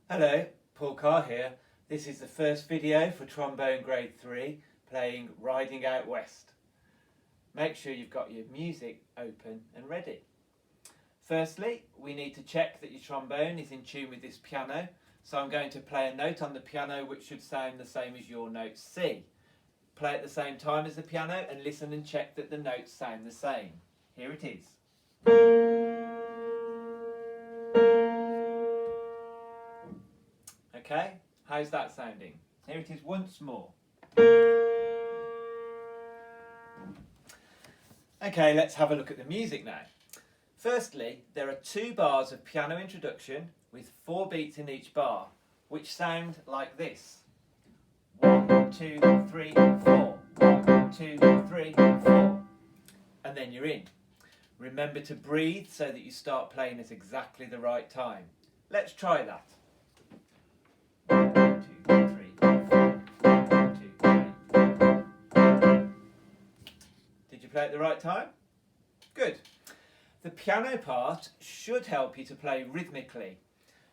Hello, Paul Carr here. This is the first video for Trombone Grade 3 playing Riding Out West. Make sure you've got your music open and ready. Firstly, we need to check that your trombone is in tune with this piano. So I'm going to play a note on the piano which should sound the same as your note C. Play at the same time as the piano and listen and check that the notes sound the same. Here it is. Okay, how's that sounding? Here it is once more. Okay, let's have a look at the music now. Firstly, there are 2 bars of piano introduction with 4 beats in each bar, which sound like this. 1, 2, 3, 4. 1, 2, 3, 4. And then you're in. Remember to breathe so that you start playing at exactly the right time. Let's try that. 1, 2, 3, 4. 1, 2, 3. Did you play at the right time? Good. The piano part should help you to play rhythmically.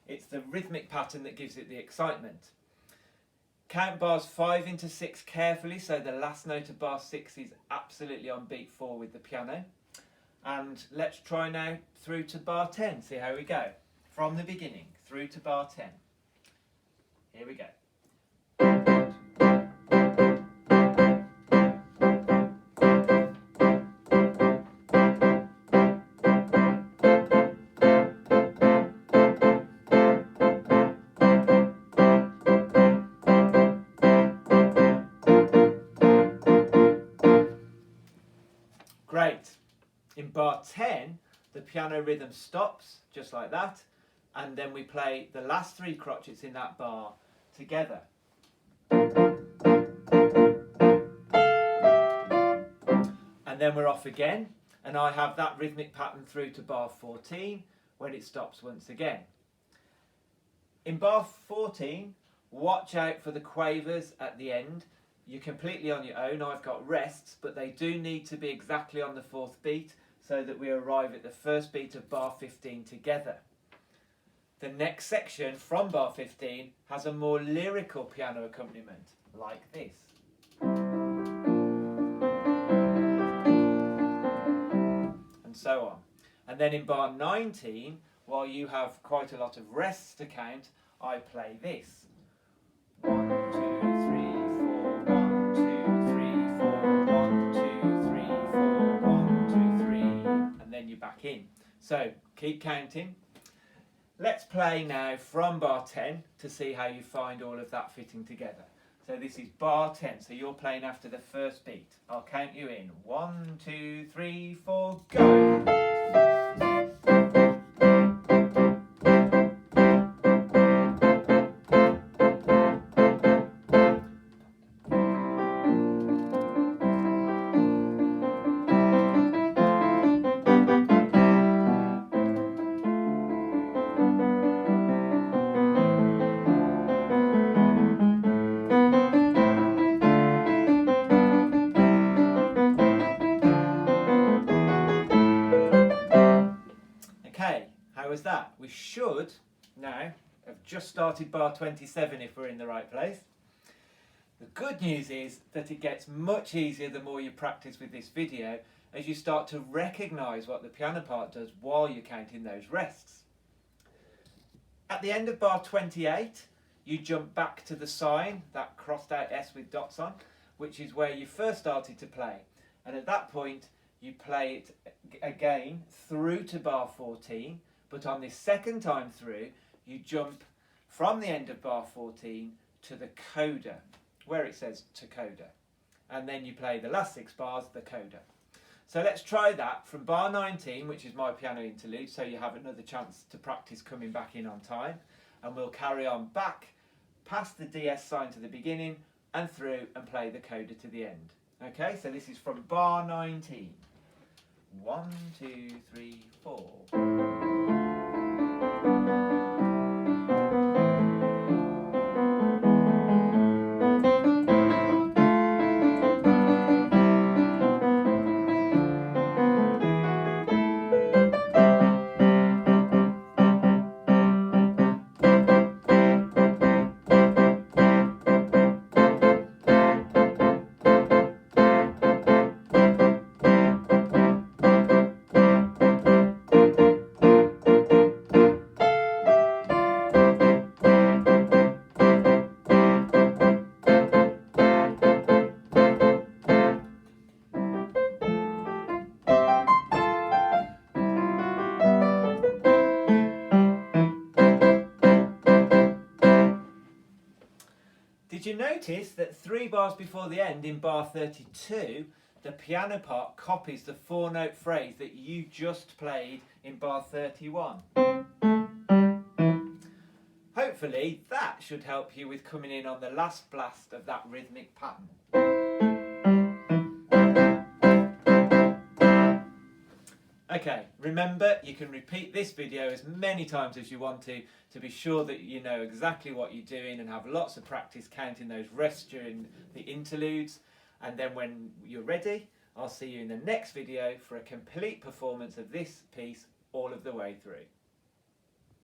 It's the rhythmic pattern that gives it the excitement. Count bars 5 into 6 carefully so the last note of bar 6 is absolutely on beat 4 with the piano. And let's try now through to bar 10, see how we go. From the beginning, through to bar 10. Here we go. Great. In bar 10, the piano rhythm stops, just like that, and then we play the last 3 crotchets in that bar together. And then we're off again, and I have that rhythmic pattern through to bar 14, when it stops once again. In bar 14, watch out for the quavers at the end. You're completely on your own. I've got rests, but they do need to be exactly on the 4th beat so that we arrive at the first beat of bar 15 together. The next section from bar 15 has a more lyrical piano accompaniment, like this. And so on. And then in bar 19, while you have quite a lot of rests to count, I play this. 1, 2, 3, 4, 1, 2, 3, 4, 1, 2, 3, 4, 1, 2, 3, and then you're back in. So keep counting. Let's play now from bar 10 to see how you find all of that fitting together. So this is bar 10, so you're playing after the first beat. I'll count you in. 1, 2, 3, 4, go! Okay, how was that? We should now have just started bar 27 if we're in the right place. The good news is that it gets much easier the more you practice with this video as you start to recognise what the piano part does while you're counting those rests. At the end of bar 28, you jump back to the sign, that crossed out S with dots on, which is where you first started to play. And at that point, you play it again through to bar 14, but on this second time through, you jump from the end of bar 14 to the coda, where it says to coda. And then you play the last 6 bars, the coda. So let's try that from bar 19, which is my piano interlude, so you have another chance to practice coming back in on time. And we'll carry on back past the DS sign to the beginning and through and play the coda to the end. Okay, so this is from bar 19. 1, 2, 3, 4. Did you notice that 3 bars before the end in bar 32, the piano part copies the 4-note phrase that you just played in bar 31? Hopefully that should help you with coming in on the last blast of that rhythmic pattern. Okay, remember you can repeat this video as many times as you want to be sure that you know exactly what you're doing and have lots of practice counting those rests during the interludes. And then when you're ready, I'll see you in the next video for a complete performance of this piece all of the way through.